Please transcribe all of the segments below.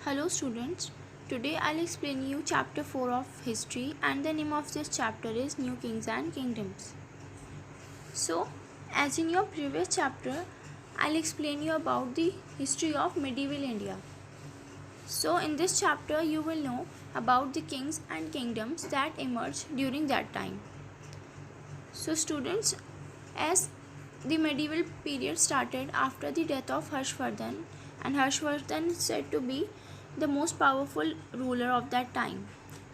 Hello students, today I'll explain you chapter 4 of history and the name of this chapter is New Kings and Kingdoms. So, as in your previous chapter, I'll explain you about the history of medieval India. So, in this chapter you will know about the kings and kingdoms that emerged during that time. So students, as the medieval period started after the death of Harshvardhan, and Harshvardhan is said to be the most powerful ruler of that time.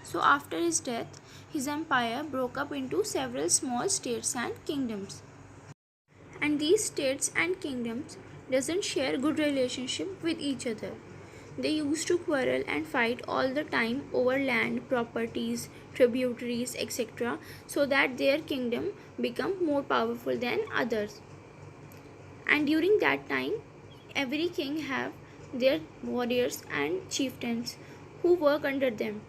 So after his death, his empire broke up into several small states and kingdoms. And these states and kingdoms doesn't share good relationship with each other. They used to quarrel and fight all the time over land, properties, tributaries, etc., so that their kingdom become more powerful than others. And during that time, every king have their warriors and chieftains who work under them.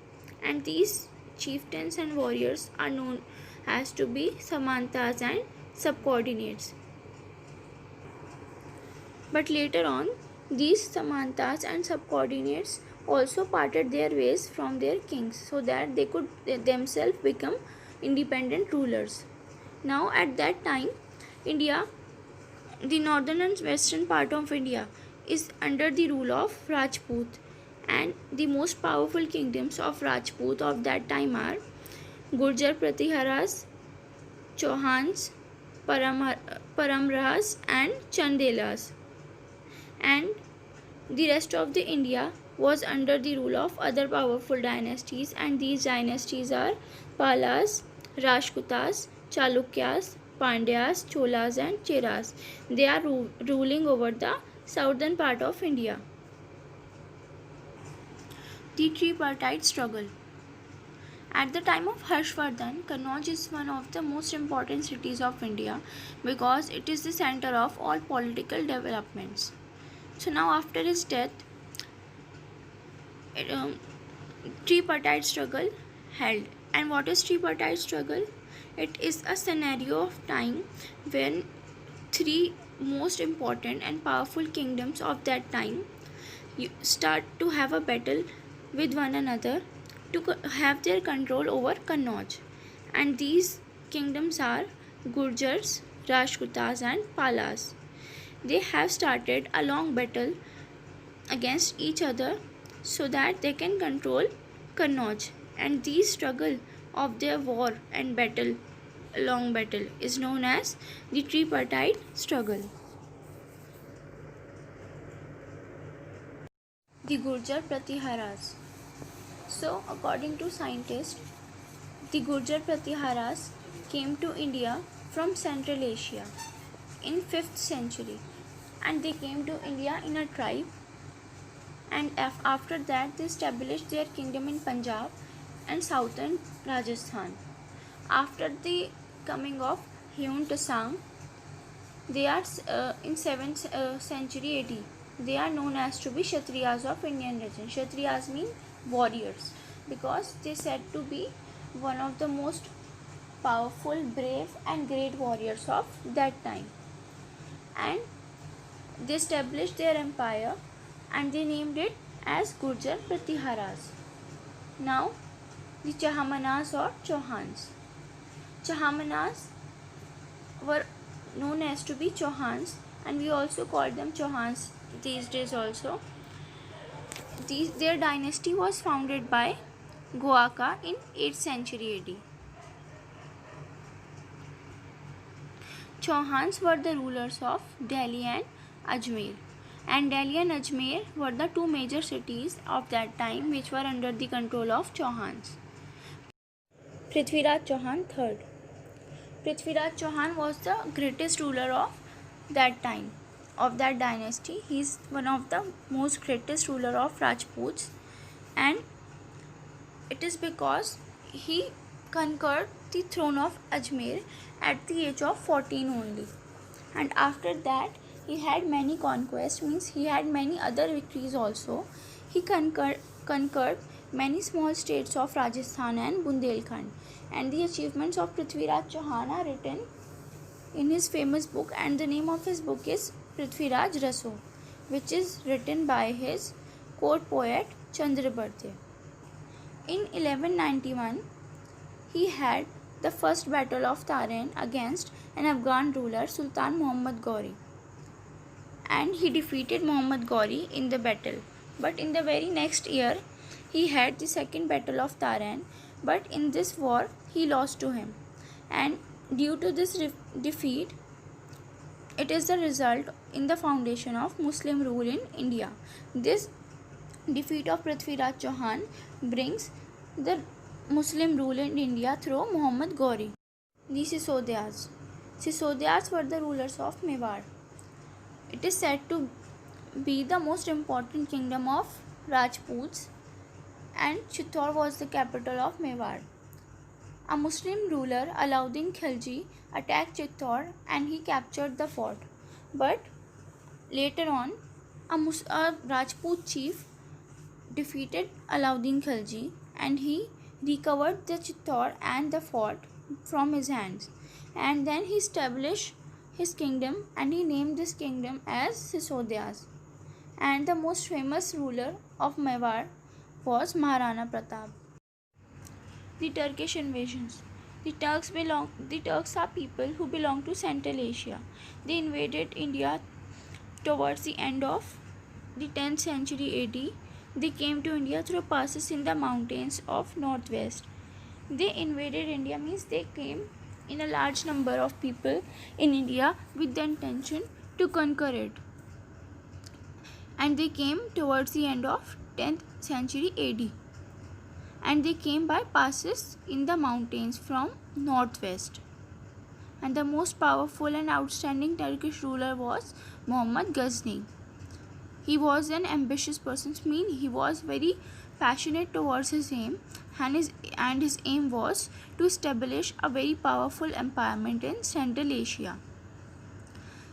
And these chieftains and warriors are known as to be samantas and subordinates. But later on, these samantas and subordinates also parted their ways from their kings so that they could themselves become independent rulers. Now at that time, India, the northern and western part of India, is under the rule of Rajput, and the most powerful kingdoms of Rajput of that time are Gurjar Pratiharas, Chauhans, Paramras and Chandelas. And the rest of the India was under the rule of other powerful dynasties, and these dynasties are Palas, Rashtrakutas, Chalukyas, Pandyas, Cholas and Cheras. They are ruling over the southern part of India. The tripartite struggle. At the time of Harshvardhan, Kannauj is one of the most important cities of India because it is the center of all political developments. So now after his death, tripartite struggle held. And what is tripartite struggle? It is a scenario of time when three most important and powerful kingdoms of that time start to have a battle with one another to have their control over Kannauj. And these kingdoms are Gurjars, Rashtrakutas and Palas. They have started a long battle against each other so that they can control Kannauj. And this struggle of their war and long battle is known as the tripartite struggle. The Gurjar Pratiharas. So according to scientists, the Gurjar Pratiharas came to India from Central Asia in 5th century, and they came to India in a tribe, and after that they established their kingdom in Punjab and southern Rajasthan. After the coming of Hyun Tsang, they are in 7th century AD. They are known as to be Kshatriyas of Indian legend. Kshatriyas mean warriors because they said to be one of the most powerful, brave and great warriors of that time. And they established their empire and they named it as Gurjar Pratiharas. Now the Chahamanas or Chauhans. Chahamanas were known as to be Chauhans, and we also call them Chauhans these days also. Their dynasty was founded by Goaka in 8th century AD. Chauhans were the rulers of Delhi and Ajmer, and Delhi and Ajmer were the two major cities of that time which were under the control of Chauhans. Prithviraj Chauhan III. Prithviraj Chauhan was the greatest ruler of that time, of that dynasty. He is one of the most greatest ruler of Rajputs, and it is because he conquered the throne of Ajmer at the age of 14 only. And after that he had many conquests, means he had many other victories also. He conquered many small states of Rajasthan and Bundelkhand. And the achievements of Prithviraj Chauhan are written in his famous book, and the name of his book is Prithviraj Raso, which is written by his court poet Chandrabarthe. In 1191, he had the first battle of Tarain against an Afghan ruler, Sultan Muhammad Ghori, and he defeated Muhammad Ghori in the battle. But in the very next year, he had the second battle of Tarain, but in this war he lost to him, and due to this defeat, it is the result in the foundation of Muslim rule in India. This defeat of Prithviraj Chauhan brings the Muslim rule in India through Muhammad Ghori. The Sisodias. Sisodias were the rulers of Mewar. It is said to be the most important kingdom of Rajputs, and Chittor was the capital of Mewar. A Muslim ruler, Alauddin Khilji, attacked Chittor and he captured the fort. But later on, a Rajput chief defeated Alauddin Khilji and he recovered the Chittor and the fort from his hands. And then he established his kingdom and he named this kingdom as Sisodias. And the most famous ruler of Mewar was Maharana Pratap. The Turkish invasions. The Turks are people who belong to Central Asia. They invaded India towards the end of the 10th century AD. They came to India through passes in the mountains of northwest. They invaded India means they came in a large number of people in India with the intention to conquer it. And they came towards the end of 10th century AD. And they came by passes in the mountains from northwest. And the most powerful and outstanding Turkish ruler was Muhammad Ghazni. He was an ambitious person, meaning he was very passionate towards his aim, and his aim was to establish a very powerful empire in Central Asia.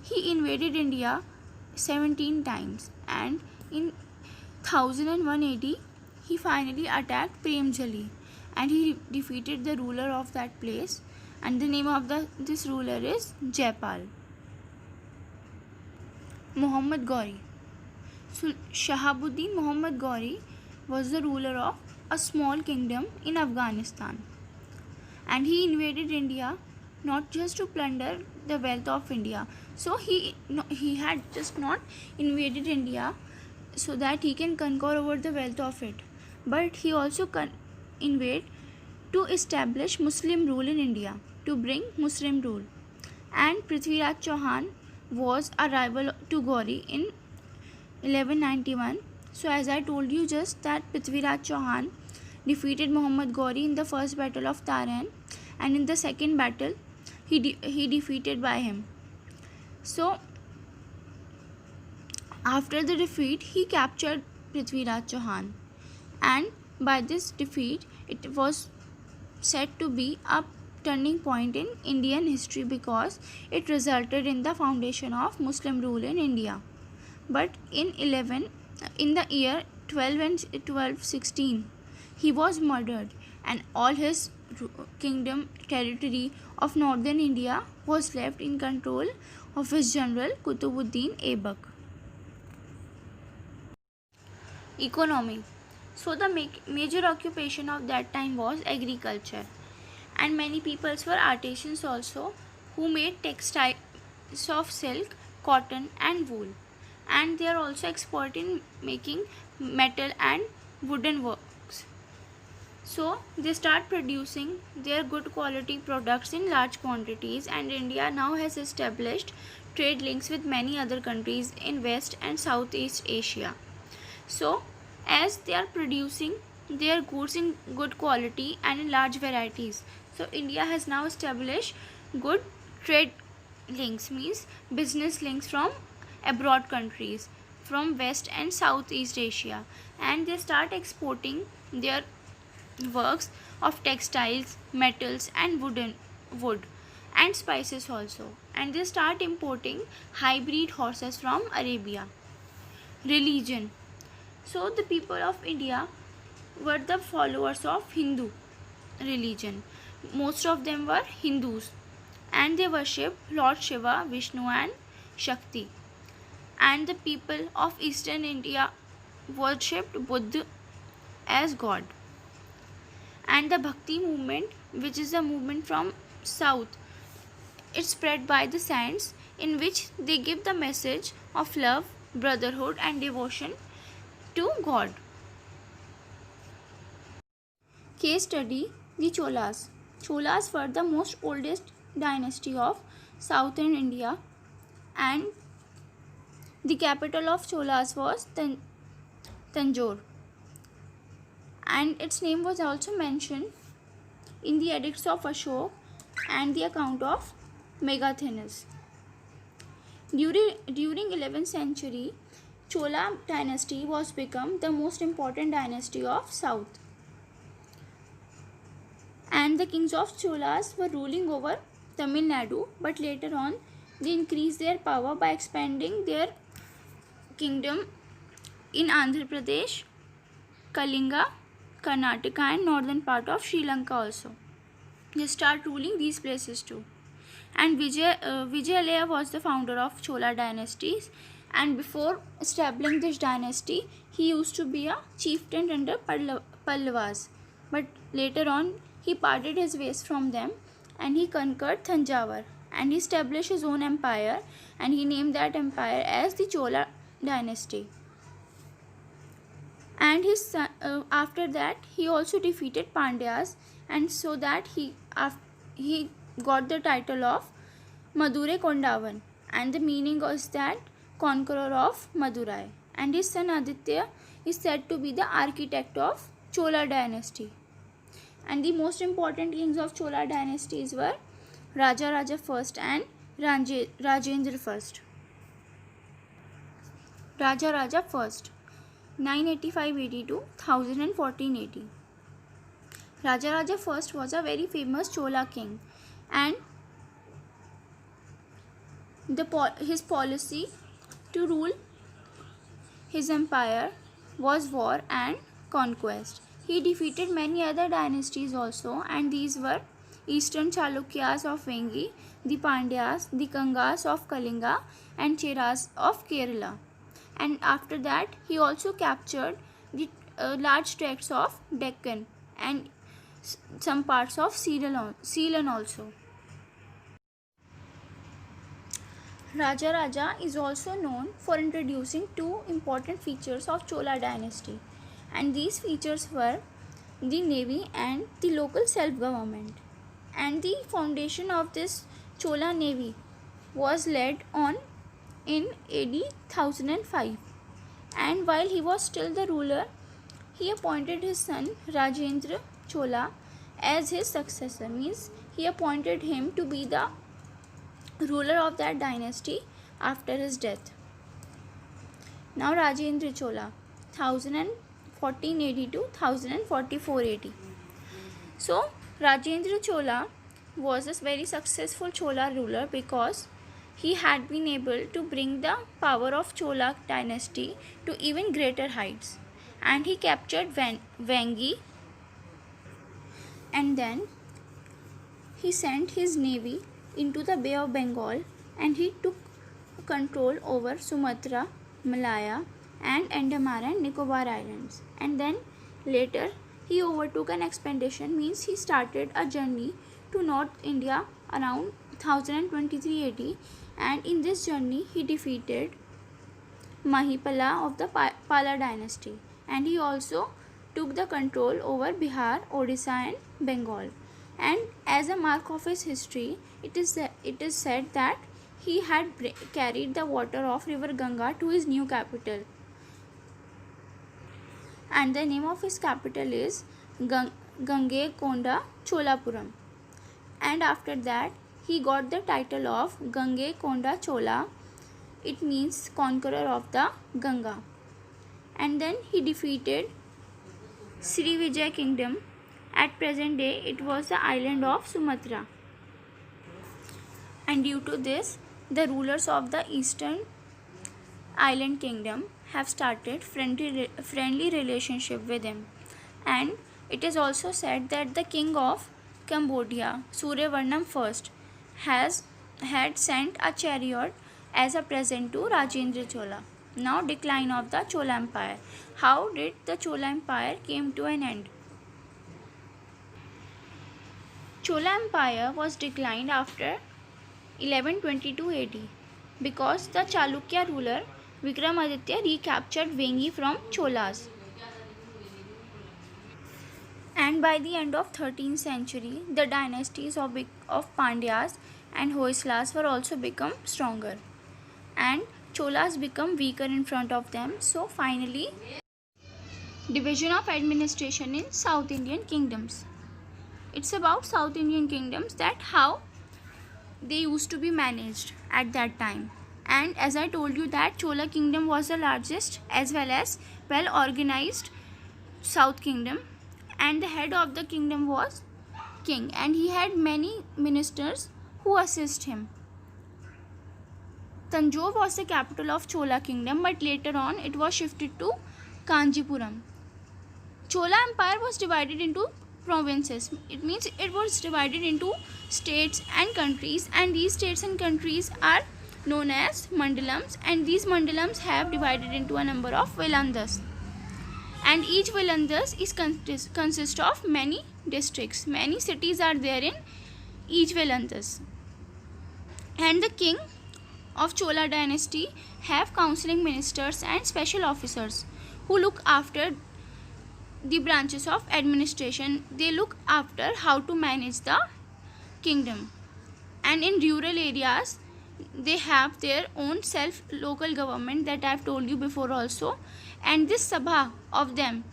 He invaded India 17 times, and in 1001 AD, he finally attacked Premjali and he defeated the ruler of that place, and the name of this ruler is Jaipal. Muhammad Ghori. So Shahabuddin Muhammad Ghori was the ruler of a small kingdom in Afghanistan, and he invaded India not just to plunder the wealth of India. So he had just not invaded India so that he can conquer over the wealth of it, but he also invaded to establish Muslim rule in India, to bring Muslim rule. And Prithviraj Chauhan was a rival to Ghori in 1191. So as I told you just that Prithviraj Chauhan defeated Muhammad Ghori in the first battle of Tarain, and in the second battle he defeated by him. So after the defeat he captured Prithviraj Chauhan, and by this defeat it was said to be a turning point in Indian history because it resulted in the foundation of Muslim rule in India. But in the year 1216 he was murdered, and all his kingdom territory of northern India was left in control of his general Qutubuddin Aibak. Economy. So the major occupation of that time was agriculture, and many peoples were artisans also, who made textiles of silk, cotton and wool, and they are also expert in making metal and wooden works. So they start producing their good quality products in large quantities, and India now has established trade links with many other countries in West and Southeast Asia. So as they are producing their goods in good quality and in large varieties, so India has now established good trade links, means business links from abroad countries, from West and Southeast Asia, and they start exporting their works of textiles, metals and wood and spices also, and they start importing hybrid horses from Arabia. Religion. So the people of India were the followers of Hindu religion. Most of them were Hindus, and they worshipped Lord Shiva, Vishnu and Shakti. And the people of Eastern India worshipped Buddha as god. And the Bhakti movement, which is a movement from south, it's spread by the saints, in which they give the message of love, brotherhood and devotion to God. Case study: the Cholas. Cholas were the most oldest dynasty of southern India, and the capital of Cholas was Tanjore, and its name was also mentioned in the edicts of Ashok and the account of Megasthenes. During 11th century, Chola dynasty was become the most important dynasty of south, and the kings of Cholas were ruling over Tamil Nadu, but later on they increased their power by expanding their kingdom in Andhra Pradesh, Kalinga, Karnataka and northern part of Sri Lanka also. They start ruling these places too. And Vijayalaya was the founder of Chola dynasties, and before establishing this dynasty he used to be a chieftain under Pallavas, but later on he parted his ways from them and he conquered Thanjavur and he established his own empire, and he named that empire as the Chola dynasty. And his son, after that he also defeated Pandyas, and so that he got the title of Madurai Kondavan, and the meaning is that conqueror of Madurai. And his son Aditya is said to be the architect of Chola dynasty. And the most important kings of Chola dynasties were Rajaraja I and Rajendra I. Rajaraja I, 985 AD to 1014 AD. Rajaraja I was a very famous Chola king, and his policy to rule his empire was war and conquest. He defeated many other dynasties also, and these were Eastern Chalukyas of Vengi, the Pandyas, the Kangas of Kalinga and Cheras of Kerala. And after that he also captured the large tracts of Deccan and some parts of Ceylon also. Rajaraja is also known for introducing two important features of Chola dynasty, and these features were the navy and the local self-government. And the foundation of this Chola navy was laid on in AD 1005, and while he was still the ruler, he appointed his son Rajendra Chola as his successor, means he appointed him to be the ruler of that dynasty after his death. Now Rajendra Chola, 1014 AD to 1044 AD. So Rajendra Chola was a very successful Chola ruler because he had been able to bring the power of Chola dynasty to even greater heights, and he captured Vengi, and then he sent his navy into the Bay of Bengal, and he took control over Sumatra, Malaya and Andaman and Nicobar Islands. And then later he overtook an expedition, means he started a journey to North India around 1023 AD, and in this journey he defeated Mahipala of the Pala dynasty, and he also took the control over Bihar, Odisha and Bengal. And as a mark of his history, it is said that he had carried the water of river Ganga to his new capital, and the name of his capital is Gangaikonda Cholapuram. And after that he got the title of Gangaikonda Chola. It means conqueror of the Ganga. And then he defeated Srivijaya kingdom. At present day it was the island of Sumatra, and due to this the rulers of the eastern island kingdom have started friendly relationship with him. And it is also said that the king of Cambodia, Suryavarnam I, had sent a chariot as a present to Rajendra Chola. Now decline of the Chola Empire. How did the Chola Empire came to an end? Chola Empire was declined after 1122 AD because the Chalukya ruler Vikramaditya recaptured Vengi from Cholas. And by the end of 13th century, the dynasties of Pandyas and Hoyslas were also become stronger, and Cholas become weaker in front of them. So finally, division of administration in South Indian kingdoms. It's about South Indian kingdoms, that how they used to be managed at that time. And as I told you that Chola kingdom was the largest as well as well organized South kingdom, and the head of the kingdom was king, and he had many ministers who assist him. Tanjore was the capital of Chola kingdom, but later on it was shifted to Kanjipuram. Chola empire was divided into provinces. It means it was divided into states and countries, and these states and countries are known as mandalams, and these mandalams have divided into a number of vilandas, and each vilandas is consist of many districts. Many cities are there in each vilandas, and the king of Chola dynasty have counseling ministers and special officers who look after the branches of administration. They look after how to manage the kingdom, and in rural areas they have their own self local government, that I have told you before also. And this sabha of them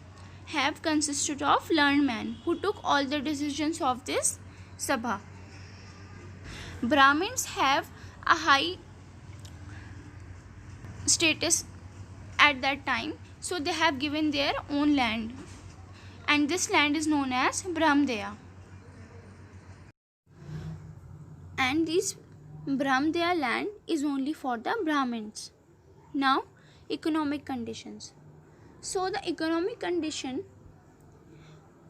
have consisted of learned men who took all the decisions of this sabha. Brahmins have a high status at that time, so they have given their own land, and this land is known as Brahmdeya. And this Brahmdeya land is only for the Brahmins. Now, economic conditions. So the economic condition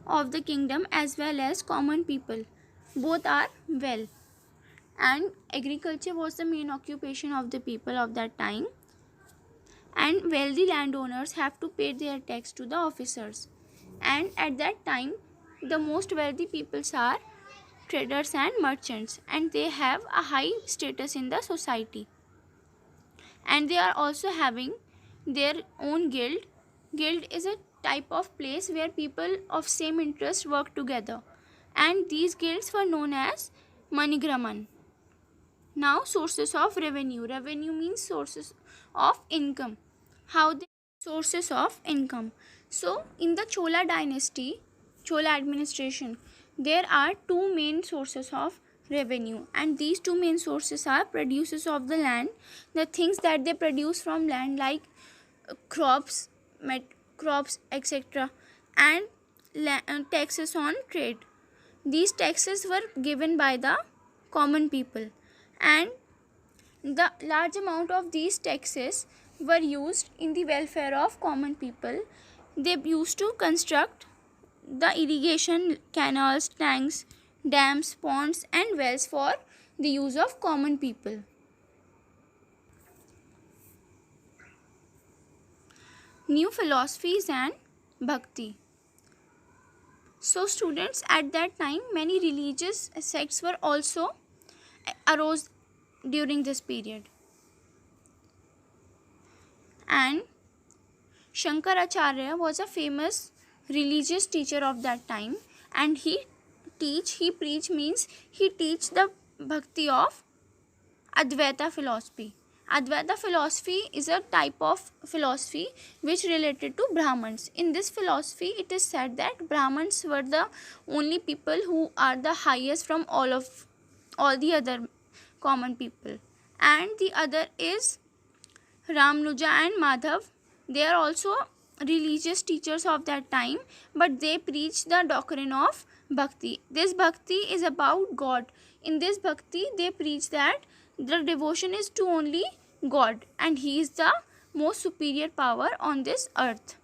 of the kingdom as well as common people, both are well, and agriculture was the main occupation of the people of that time, and wealthy landowners have to pay their tax to the officers. And at that time, the most wealthy peoples are traders and merchants, and they have a high status in the society, and they are also having their own guild. Guild is a type of place where people of same interest work together, and these guilds were known as Manigraman. Now, sources of revenue. Revenue means sources of income. How the sources of income. So in the Chola dynasty, Chola administration, there are two main sources of revenue, and these two main sources are producers of the land, the things that they produce from land like crops, etc., and taxes on trade. These taxes were given by the common people, and the large amount of these taxes were used in the welfare of common people. They used to construct the irrigation canals, tanks, dams, ponds and wells for the use of common people. New philosophies and bhakti. So students, at that time many religious sects were also arose during this period, and Shankaracharya was a famous religious teacher of that time, and he teach the bhakti of Advaita philosophy. Advaita philosophy is a type of philosophy which related to Brahmins. In this philosophy, it is said that Brahmins were the only people who are the highest from all the other common people, and the other is Ramanuja and Madhav. They are also religious teachers of that time, but they preach the doctrine of bhakti. This bhakti is about God. In this bhakti, they preach that the devotion is to only God, and He is the most superior power on this earth.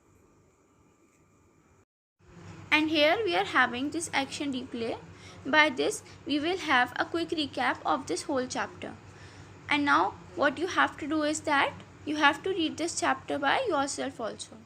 And here we are having this action replay. By this, we will have a quick recap of this whole chapter. And now what you have to do is that You have to read this chapter by yourself also.